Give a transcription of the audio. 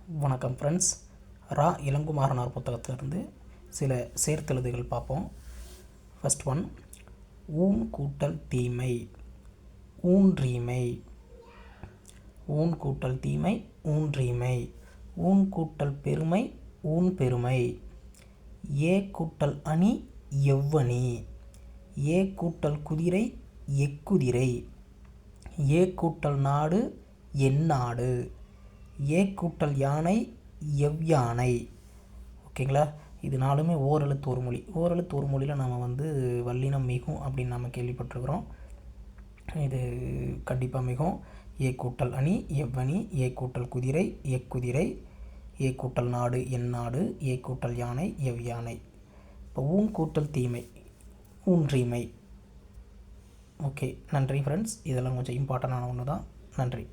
வணக்கம் ஃப்ரெண்ட்ஸ். ரா இளங்குமாரனார் புத்தகத்திலிருந்து சில சேர்த்தெழுதுகள் பார்ப்போம். ஃபர்ஸ்ட் ஒன், ஊன் கூட்டல் தீமை, ஊன்றீமை. ஊன் கூட்டல் தீமை, ஊன்றீமை. ஊன் கூட்டல் பெருமை, ஊன் பெருமை. ஏ கூட்டல் அணி, எவ்வணி. ஏ கூட்டல் குதிரை, எக்குதிரை. ஏ கூட்டல் நாடு, எந்நாடு. ஏ கூட்டல் யானை, எவ்யானை. ஓகேங்களா? இது நாலுமே ஓரெழுத்து ஒரு மொழி. ஓரெழுத்து ஒரு மொழியில் நாம் வல்லினம் மிகும் அப்படின்னு நம்ம கேள்விப்பட்டிருக்கிறோம். இது கண்டிப்பாக மிகும். ஏ கூட்டல் அணி, எவ்வணி. ஏ கூட்டல் குதிரை, எக்குதிரை. ஏ கூட்டல் நாடு, எந்நாடு. ஏ கூட்டல் யானை, எவ்யானை. இப்போ ஊன் கூட்டல் தீமை, ஊன்றீமை. ஓகே, நன்றி ஃப்ரெண்ட்ஸ். இதெல்லாம் கொஞ்சம் இம்பார்ட்டண்டான ஒன்று தான். நன்றி.